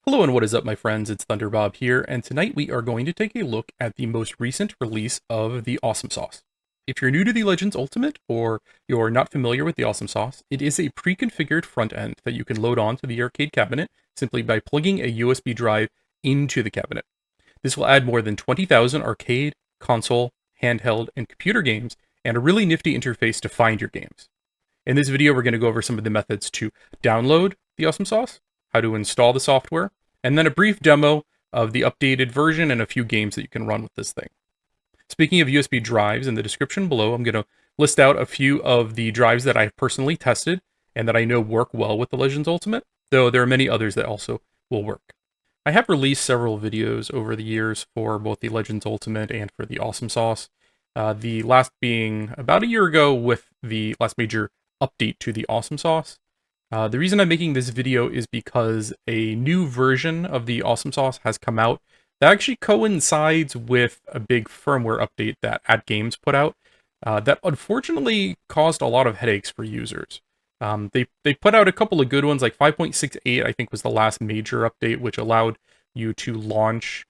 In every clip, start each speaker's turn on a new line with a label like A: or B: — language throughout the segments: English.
A: Hello and what is up, my friends? It's Thunderbob here, and tonight we are going to take a look at the most recent release of the Awesome Sauce. If you're new to the Legends Ultimate, or you're not familiar with the Awesome Sauce, it is a pre-configured front end that you can load onto the arcade cabinet simply by plugging a USB drive into the cabinet. This will add more than 20,000 arcade, console, handheld, and computer games, and a really nifty interface to find your games. In this video, we're going to go over some of the methods to download the Awesome Sauce, how to install the software, and then a brief demo of the updated version and a few games that you can run with this thing. Speaking of USB drives, in the description below, I'm going to list out a few of the drives that I've personally tested and that I know work well with the Legends Ultimate, though there are many others that also will work. I have released several videos over the years for both the Legends Ultimate and for the Awesome Sauce, the last being about a year ago with the last major update to the Awesome Sauce. The reason I'm making this video is because a new version of the Awesome Sauce has come out that actually coincides with a big firmware update that AddGames put out that unfortunately caused a lot of headaches for users. They put out a couple of good ones, like 5.68 I think was the last major update, which allowed you to launch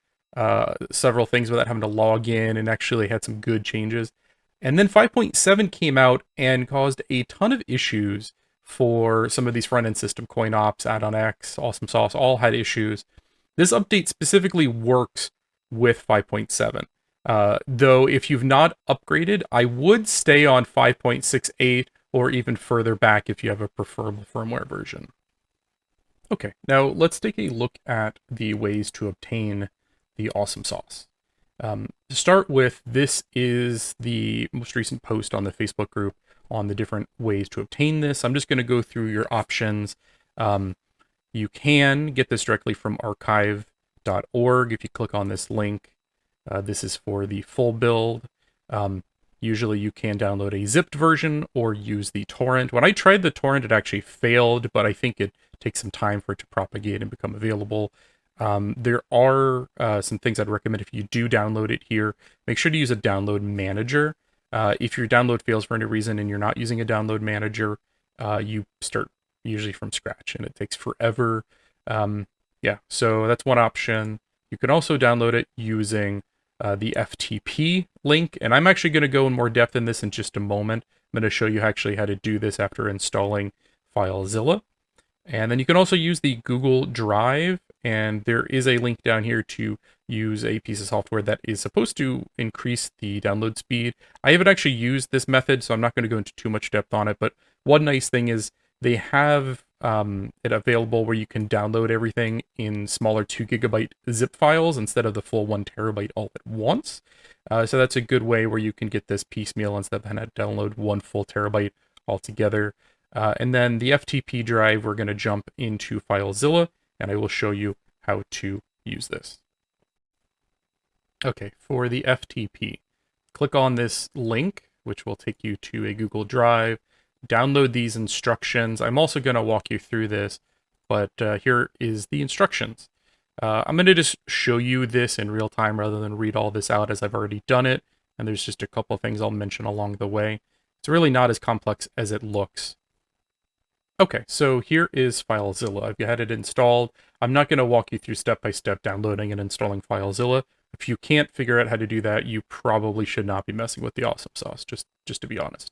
A: several things without having to log in and actually had some good changes. And then 5.7 came out and caused a ton of issues for some of these front-end system, CoinOps, AddOn X, Awesome Sauce, all had issues. This update specifically works with 5.7. Though if you've not upgraded, I would stay on 5.68 or even further back if you have a preferable firmware version. Okay, now let's take a look at the ways to obtain the Awesome Sauce. To start with, this is the most recent post on the Facebook group on the different ways to obtain this. I'm just going to go through your options. You can get this directly from archive.org if you click on this link. This is for the full build. Usually you can download a zipped version or use the torrent. When I tried the torrent, it actually failed, but I think it takes some time for it to propagate and become available. There are some things I'd recommend if you do download it here. Make sure to use a download manager. If your download fails for any reason and you're not using a download manager, you start usually from scratch and it takes forever. Yeah, so that's one option. You can also download it using the FTP link, and I'm actually going to go in more depth in this in just a moment. I'm going to show you actually how to do this after installing FileZilla. And then you can also use the Google Drive, and there is a link down here to use a piece of software that is supposed to increase the download speed. I haven't actually used this method, so I'm not going to go into too much depth on it, but one nice thing is they have it available where you can download everything in smaller 2 GB zip files instead of the full 1 TB all at once. So that's a good way where you can get this piecemeal instead of having to download 1 full terabyte altogether. And then the FTP drive, we're going to jump into FileZilla, and I will show you how to use this. Okay, for the FTP, click on this link, which will take you to a Google Drive. Download these instructions. I'm also going to walk you through this, but here is the instructions. I'm going to just show you this in real time rather than read all this out as I've already done it, and there's just a couple of things I'll mention along the way. It's really not as complex as it looks. Okay, so here is FileZilla. I've had it installed. I'm not going to walk you through step-by-step downloading and installing FileZilla. If you can't figure out how to do that, you probably should not be messing with the Awesome Sauce, just to be honest.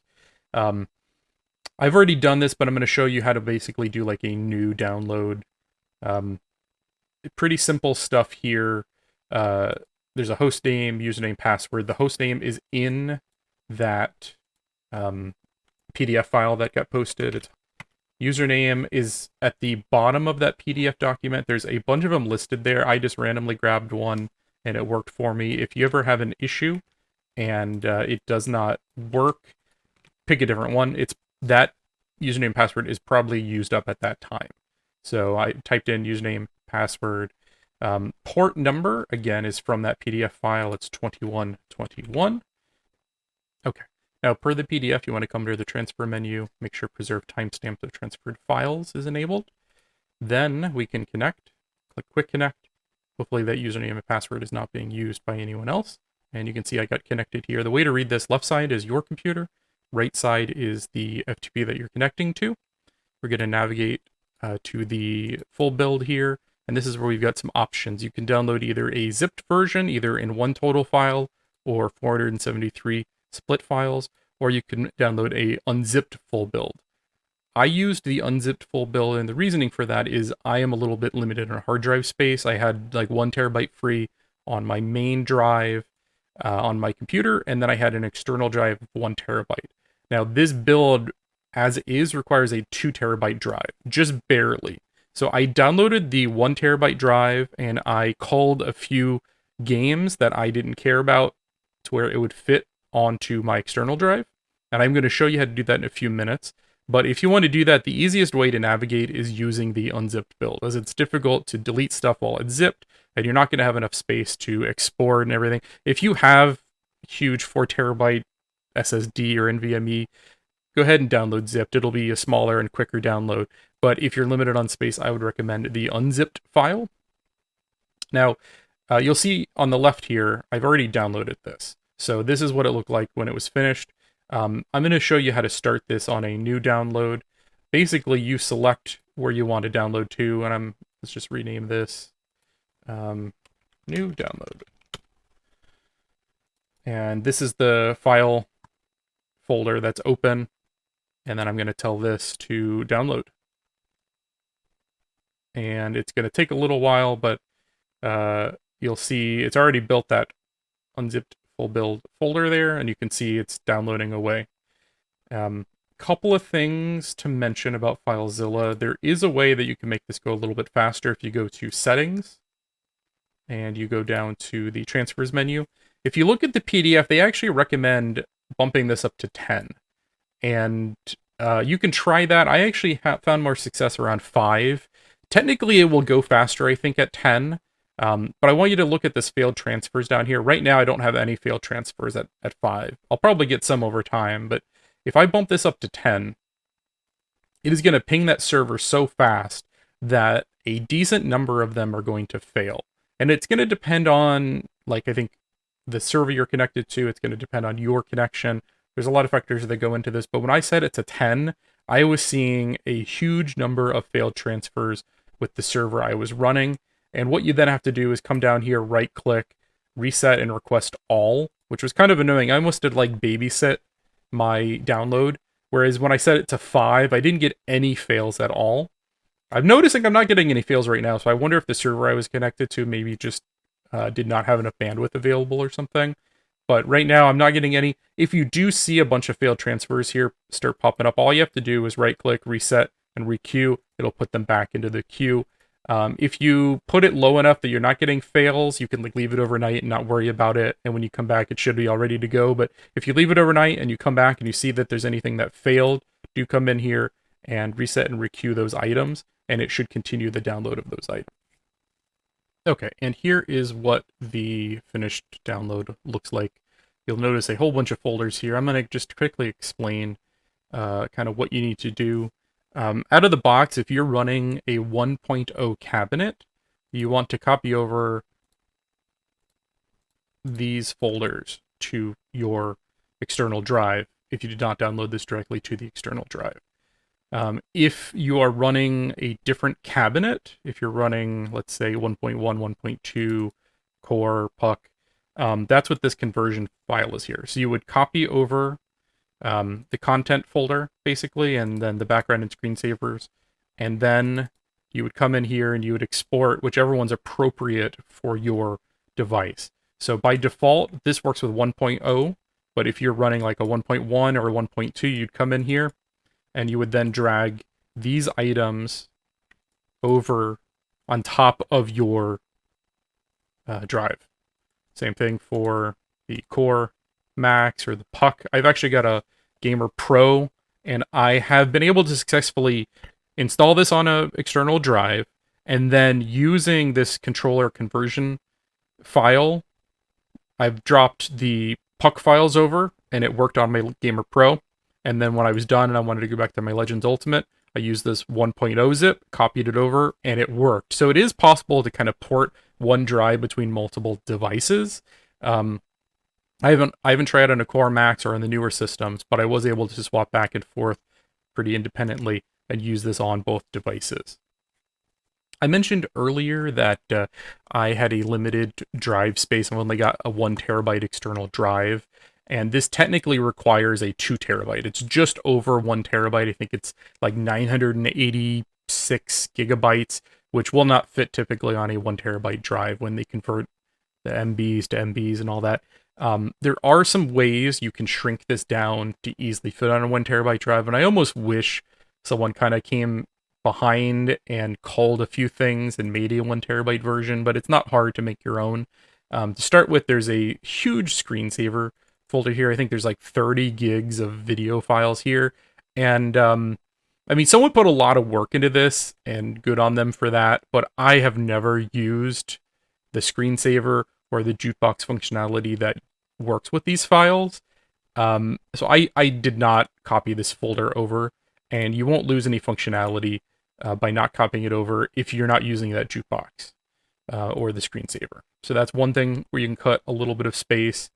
A: I've already done this, but I'm going to show you how to basically do like a new download. Pretty simple stuff here. There's a host name, username, password. The host name is in that PDF file that got posted. It's username is at the bottom of that PDF document. There's a bunch of them listed there. I just randomly grabbed one and it worked for me. If you ever have an issue and it does not work, pick a different one. It's that username password is probably used up at that time. So I typed in username, password. Port number, again, is from that PDF file. It's 2121. Okay. Now, per the PDF, you want to come to the transfer menu, make sure preserve timestamps of transferred files is enabled. Then we can connect, click Quick Connect. Hopefully that username and password is not being used by anyone else. And you can see I got connected here. The way to read this, left side is your computer, right side is the FTP that you're connecting to. We're going to navigate to the full build here. And this is where we've got some options. You can download either a zipped version, either in one total file or 473 split files, or you can download a unzipped full build. I used the unzipped full build, and the reasoning for that is I am a little bit limited on hard drive space. I had like 1 terabyte free on my main drive on my computer, and then I had an external drive of 1 terabyte. Now, this build, as is, requires a 2 terabyte drive, just barely. So I downloaded the 1 terabyte drive, and I culled a few games that I didn't care about to where it would fit onto my external drive. And I'm going to show you how to do that in a few minutes. But if you want to do that, the easiest way to navigate is using the unzipped build, as it's difficult to delete stuff while it's zipped, and you're not going to have enough space to export and everything. If you have huge 4 terabyte SSD or NVMe, go ahead and download zipped. It'll be a smaller and quicker download. But if you're limited on space, I would recommend the unzipped file. Now, you'll see on the left here, I've already downloaded this. So this is what it looked like when it was finished. I'm going to show you how to start this on a new download. Basically, you select where you want to download to, and let's just rename this new download. And this is the file folder that's open, and then I'm going to tell this to download. And it's going to take a little while, but you'll see it's already built that unzipped full build folder there, and you can see it's downloading away. Couple of things to mention about FileZilla. There is a way that you can make this go a little bit faster if you go to Settings, and you go down to the Transfers menu. If you look at the PDF, they actually recommend bumping this up to 10. And you can try that. I actually found more success around 5. Technically, it will go faster, I think, at 10. But I want you to look at this failed transfers down here. Right now, I don't have any failed transfers at 5. I'll probably get some over time, but if I bump this up to 10, it is going to ping that server so fast that a decent number of them are going to fail. And it's going to depend on, like, I think the server you're connected to. It's going to depend on your connection. There's a lot of factors that go into this, but when I set it to 10, I was seeing a huge number of failed transfers with the server I was running. And what you then have to do is come down here, right-click, reset, and request all, which was kind of annoying. I almost did like babysit my download, whereas when I set it to 5, I didn't get any fails at all. I'm noticing I'm not getting any fails right now, so I wonder if the server I was connected to maybe just did not have enough bandwidth available or something. But right now, I'm not getting any. If you do see a bunch of failed transfers here start popping up, all you have to do is right-click, reset, and requeue. It'll put them back into the queue. If you put it low enough that you're not getting fails, you can like leave it overnight and not worry about it. And when you come back, it should be all ready to go. But if you leave it overnight and you come back and you see that there's anything that failed, do come in here and reset and requeue those items, and it should continue the download of those items. Okay, and here is what the finished download looks like. You'll notice a whole bunch of folders here. I'm going to just quickly explain kind of what you need to do. Out of the box, if you're running a 1.0 cabinet, you want to copy over these folders to your external drive if you did not download this directly to the external drive. If you are running a different cabinet, if you're running, let's say, 1.1, 1.2 core puck, that's what this conversion file is here. So you would copy over the content folder, basically, and then the background and screensavers, and then you would come in here and you would export whichever one's appropriate for your device. So by default, this works with 1.0, but if you're running like a 1.1 or a 1.2, you'd come in here, and you would then drag these items over on top of your drive. Same thing for the Core Max or the Puck. I've actually got a Gamer Pro, and I have been able to successfully install this on an external drive, and then using this controller conversion file, I've dropped the Puck files over, and it worked on my Gamer Pro. And then when I was done and I wanted to go back to my Legends Ultimate, I used this 1.0 zip, copied it over, and it worked. So it is possible to kind of port one drive between multiple devices. I haven't tried on a Core Max or on the newer systems, but I was able to swap back and forth pretty independently and use this on both devices. I mentioned earlier that I had a limited drive space. I've only got a 1 terabyte external drive, and this technically requires a 2 terabyte. It's just over 1 terabyte. I think it's like 986 gigabytes, which will not fit typically on a 1 terabyte drive when they convert the MBs to MBs and all that. There are some ways you can shrink this down to easily fit on a 1 terabyte drive, and I almost wish someone kind of came behind and culled a few things and made a 1 terabyte version, but it's not hard to make your own. To start with, there's a huge screensaver folder here. I think there's like 30 gigs of video files here. And I mean, someone put a lot of work into this, and good on them for that, but I have never used the screensaver or the jukebox functionality that works with these files. So I did not copy this folder over, and you won't lose any functionality by not copying it over if you're not using that jukebox or the screensaver. So that's one thing where you can cut a little bit of space.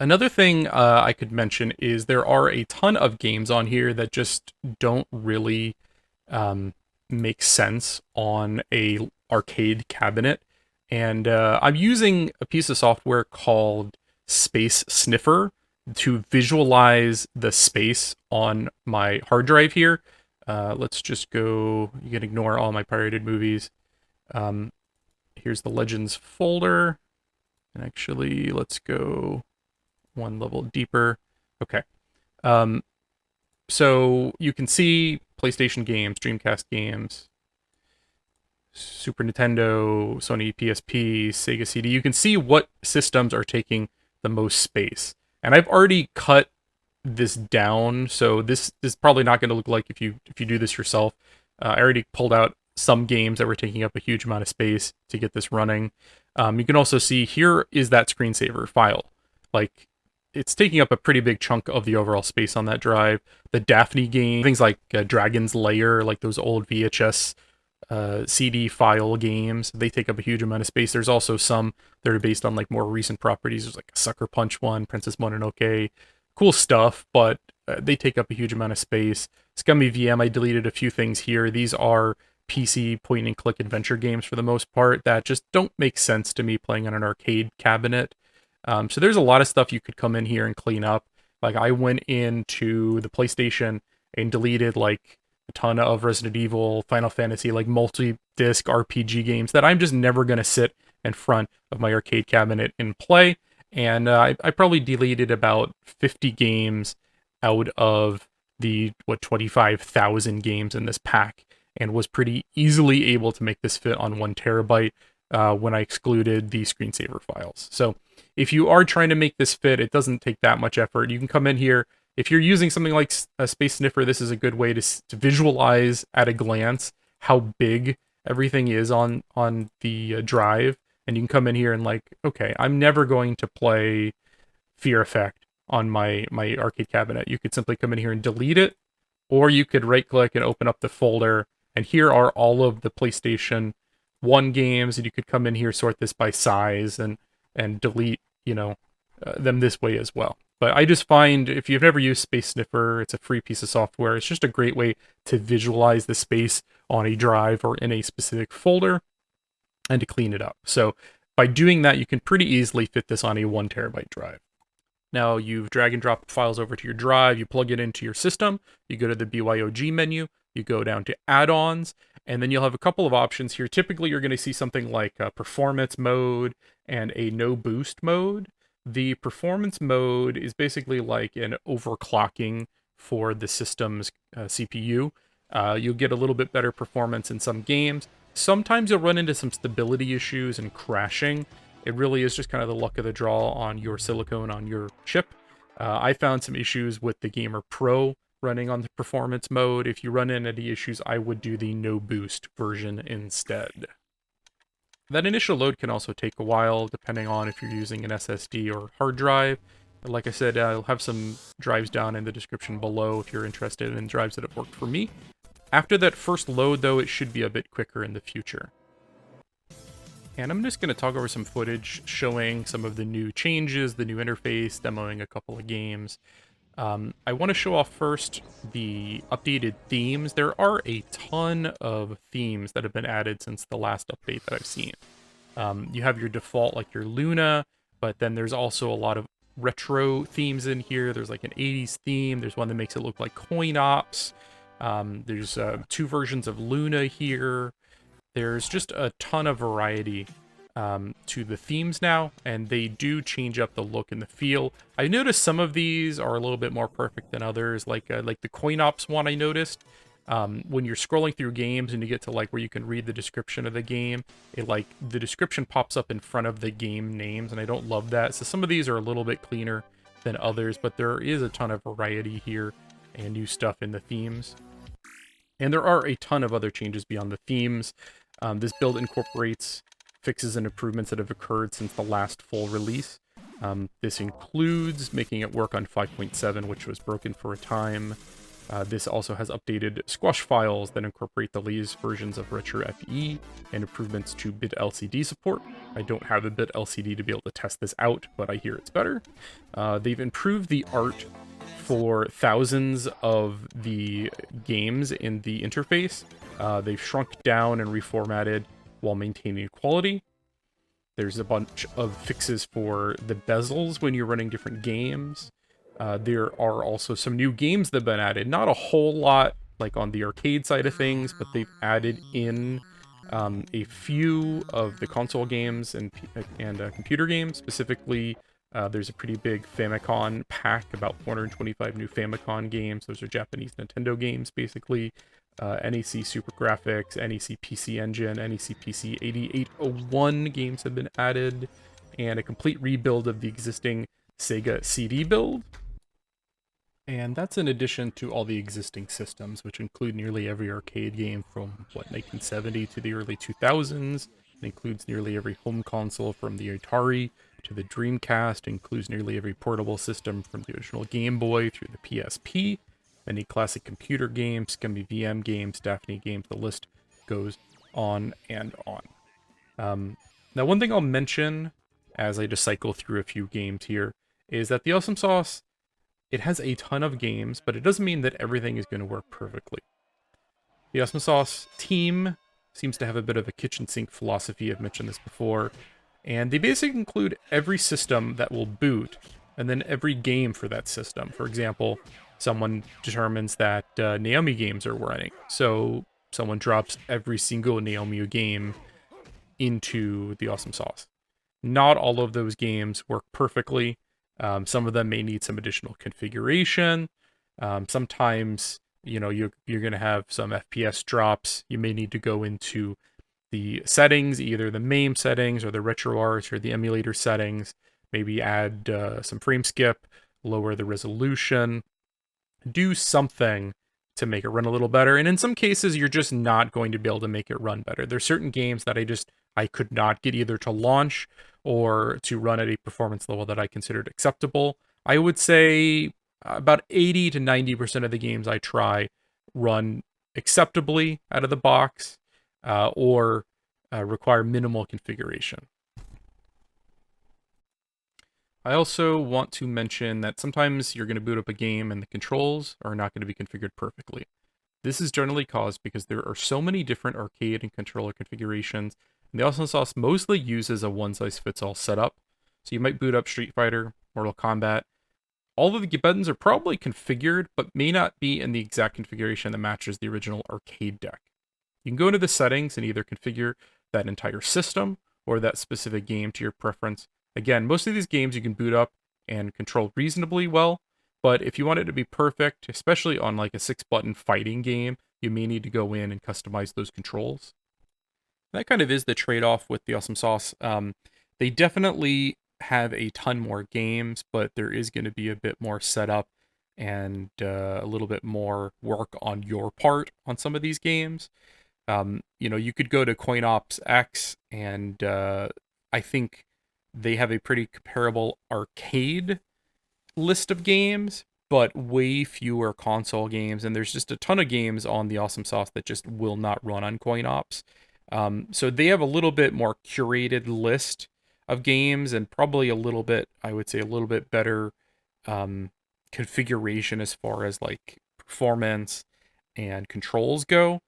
A: Another thing I could mention is there are a ton of games on here that just don't really make sense on a arcade cabinet. And I'm using a piece of software called Space Sniffer to visualize the space on my hard drive here. Let's just go, you can ignore all my pirated movies. Here's the Legends folder. And actually, let's go one level deeper. Okay. So you can see PlayStation games, Dreamcast games, Super Nintendo, Sony PSP, Sega CD. You can see what systems are taking the most space. And I've already cut this down, so this is probably not going to look like if you do this yourself. I already pulled out some games that were taking up a huge amount of space to get this running. You can also see here is that screensaver file. Like, it's taking up a pretty big chunk of the overall space on that drive. The Daphne game, things like Dragon's Lair, like those old VHS CD file games, they take up a huge amount of space. There's also some that are based on like more recent properties. There's like a Sucker Punch one, Princess Mononoke, cool stuff, but they take up a huge amount of space. Scummy VM, I deleted a few things here. These are PC point and click adventure games for the most part that just don't make sense to me playing on an arcade cabinet. So there's a lot of stuff you could come in here and clean up. Like I went into the PlayStation and deleted like a ton of Resident Evil, Final Fantasy, like multi-disc RPG games that I'm just never going to sit in front of my arcade cabinet and play. And I probably deleted about 50 games out of the, 25,000 games in this pack, and was pretty easily able to make this fit on 1 terabyte when I excluded the screensaver files. So if you are trying to make this fit, it doesn't take that much effort. You can come in here. If you're using something like a Space Sniffer, this is a good way to visualize at a glance how big everything is on the drive. And you can come in here and like, okay, I'm never going to play Fear Effect on my arcade cabinet. You could simply come in here and delete it, or you could right click and open up the folder. And here are all of the PlayStation 1 games, and you could come in here, sort this by size, and delete, them this way as well. But I just find if you've never used Space Sniffer, it's a free piece of software. It's just a great way to visualize the space on a drive or in a specific folder and to clean it up. So by doing that, you can pretty easily fit this on a 1 terabyte drive. Now you've drag and drop files over to your drive, you plug it into your system, you go to the BYOG menu, you go down to add-ons, and then you'll have a couple of options here. Typically, you're going to see something like a performance mode and a no boost mode. The performance mode is basically like an overclocking for the system's CPU. You'll get a little bit better performance in some games. Sometimes you'll run into some stability issues and crashing. It really is just kind of the luck of the draw on your silicone on your chip. I found some issues with the Gamer Pro running on the performance mode. If you run into any issues, I would do the no boost version instead. That initial load can also take a while, depending on if you're using an SSD or hard drive. But like I said, I'll have some drives down in the description below if you're interested in drives that have worked for me. After that first load, though, it should be a bit quicker in the future. And I'm just going to talk over some footage showing some of the new changes, the new interface, demoing a couple of games. I want to show off first the updated themes. There are a ton of themes that have been added since the last update that I've seen. You have your default, like your Luna, but then there's also a lot of retro themes in here. There's like an 80s theme. There's one that makes it look like coin ops. There's 2 versions of Luna here. There's just a ton of variety to the themes now, and they do change up the look and the feel. I noticed some of these are a little bit more perfect than others, like the coin ops one I noticed. When you're scrolling through games and you get to like where you can read the description of the game, the description pops up in front of the game names, and I don't love that. So some of these are a little bit cleaner than others, but there is a ton of variety here and new stuff in the themes. And there are a ton of other changes beyond the themes. This build incorporates fixes and improvements that have occurred since the last full release. This includes making it work on 5.7, which was broken for a time. This also has updated squash files that incorporate the latest versions of RetroFE and improvements to bit LCD support. I don't have a bit LCD to be able to test this out, but I hear it's better. They've improved the art for thousands of the games in the interface. They've shrunk down and reformatted while maintaining quality. There's a bunch of fixes for the bezels when you're running different games. There are also some new games that have been added. Not a whole lot, like on the arcade side of things, but they've added in a few of the console games and computer games. Specifically, there's a pretty big Famicom pack, about 425 new Famicom games. Those are Japanese Nintendo games, basically. NEC Super Graphics, NEC PC Engine, NEC PC 8801 games have been added, and a complete rebuild of the existing Sega CD build. And that's in addition to all the existing systems, which include nearly every arcade game from, 1970 to the early 2000s. It includes nearly every home console from the Atari to the Dreamcast. It includes nearly every portable system from the original Game Boy through the PSP. Many classic computer games, Scummy VM games, Daphne games, the list goes on and on. Now, one thing I'll mention as I just cycle through a few games here is that the Awesome Sauce, it has a ton of games, but it doesn't mean that everything is going to work perfectly. The Awesome Sauce team seems to have a bit of a kitchen sink philosophy. I've mentioned this before. And they basically include every system that will boot, and then every game for that system. For example, someone determines that Naomi games are running. So someone drops every single Naomi game into the Awesome Sauce. Not all of those games work perfectly. Some of them may need some additional configuration. Sometimes, you're going to have some FPS drops. You may need to go into the settings, either the MAME settings or the RetroArch or the emulator settings. Maybe add some frame skip, lower the resolution, do something to make it run a little better. And in some cases, you're just not going to be able to make it run better. There's certain games that I could not get either to launch or to run at a performance level that I considered acceptable. I would say about 80 to 90% of the games I try run acceptably out of the box or require minimal configuration. I also want to mention that sometimes you're going to boot up a game and the controls are not going to be configured perfectly. This is generally caused because there are so many different arcade and controller configurations, and the Awesome Sauce mostly uses a one-size-fits-all setup. So you might boot up Street Fighter, Mortal Kombat. All of the buttons are probably configured, but may not be in the exact configuration that matches the original arcade deck. You can go into the settings and either configure that entire system or that specific game to your preference. Again, most of these games you can boot up and control reasonably well, but if you want it to be perfect, especially on like a 6-button fighting game, you may need to go in and customize those controls. That kind of is the trade-off with the Awesome Sauce. They definitely have a ton more games, but there is going to be a bit more setup and a little bit more work on your part on some of these games. You could go to CoinOps X, and I think they have a pretty comparable arcade list of games, but way fewer console games, and there's just a ton of games on the Awesome Sauce that just will not run on CoinOps. So they have a little bit more curated list of games, and probably a little bit, I would say, a little bit better configuration as far as like performance and controls go.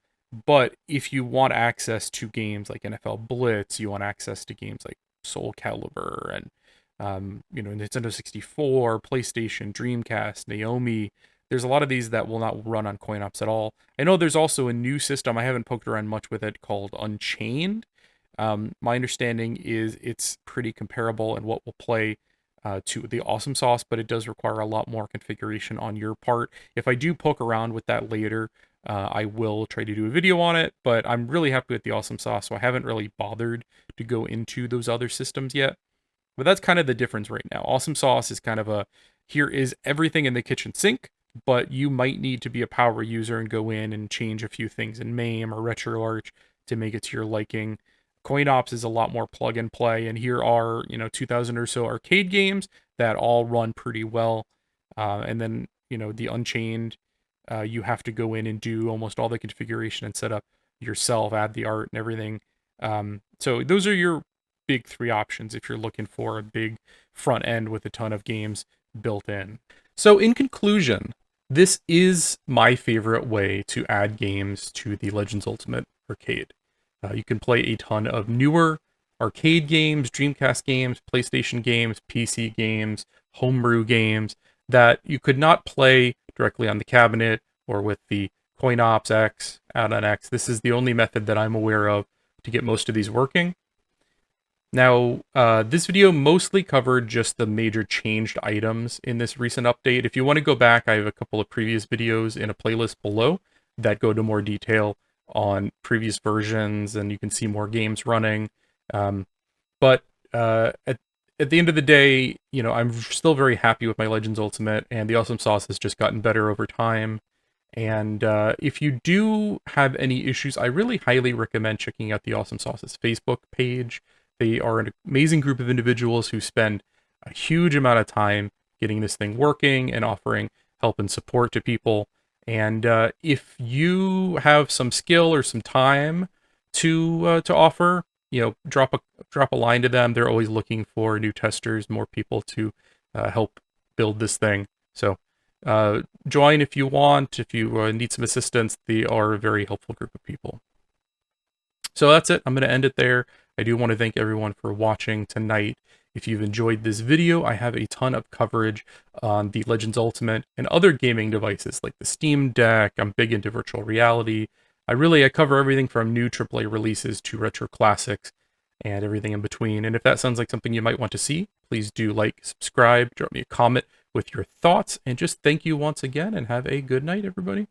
A: But if you want access to games like NFL Blitz, you want access to games like Soul Calibur and Nintendo 64, PlayStation, Dreamcast, Naomi. There's a lot of these that will not run on CoinOps at all. I know there's also a new system. I haven't poked around much with it called Unchained. My understanding is it's pretty comparable and what will play to the Awesome Sauce, but it does require a lot more configuration on your part. If I do poke around with that later, I will try to do a video on it, but I'm really happy with the Awesome Sauce, so I haven't really bothered to go into those other systems yet. But that's kind of the difference right now. Awesome Sauce is kind of a, here is everything in the kitchen sink, but you might need to be a power user and go in and change a few things in MAME or RetroArch to make it to your liking. CoinOps is a lot more plug and play, and here are 2,000 or so arcade games that all run pretty well. And then the Unchained, you have to go in and do almost all the configuration and set up yourself, add the art and everything. So those are your big three options if you're looking for a big front end with a ton of games built in. So in conclusion, this is my favorite way to add games to the Legends Ultimate Arcade. You can play a ton of newer arcade games, Dreamcast games, PlayStation games, PC games, homebrew games that you could not play directly on the cabinet or with the CoinOps X, AddOn X. This is the only method that I'm aware of to get most of these working. Now, this video mostly covered just the major changed items in this recent update. If you want to go back, I have a couple of previous videos in a playlist below that go into more detail on previous versions, and you can see more games running. But at the end of the day, I'm still very happy with my Legends Ultimate, and the Awesome Sauce has just gotten better over time. And if you do have any issues, I really highly recommend checking out the Awesome Sauce's Facebook page. They are an amazing group of individuals who spend a huge amount of time getting this thing working and offering help and support to people. And if you have some skill or some time to offer, drop a line to them. They're always looking for new testers, more people to help build this thing. So join if you want. If you need some assistance, they are a very helpful group of people. So that's it. I'm going to end it there. I do want to thank everyone for watching tonight. If you've enjoyed this video, I have a ton of coverage on the Legends Ultimate and other gaming devices like the Steam Deck. I'm big into virtual reality. I cover everything from new AAA releases to retro classics and everything in between. And if that sounds like something you might want to see, please do like, subscribe, drop me a comment with your thoughts, and just thank you once again, and have a good night, everybody.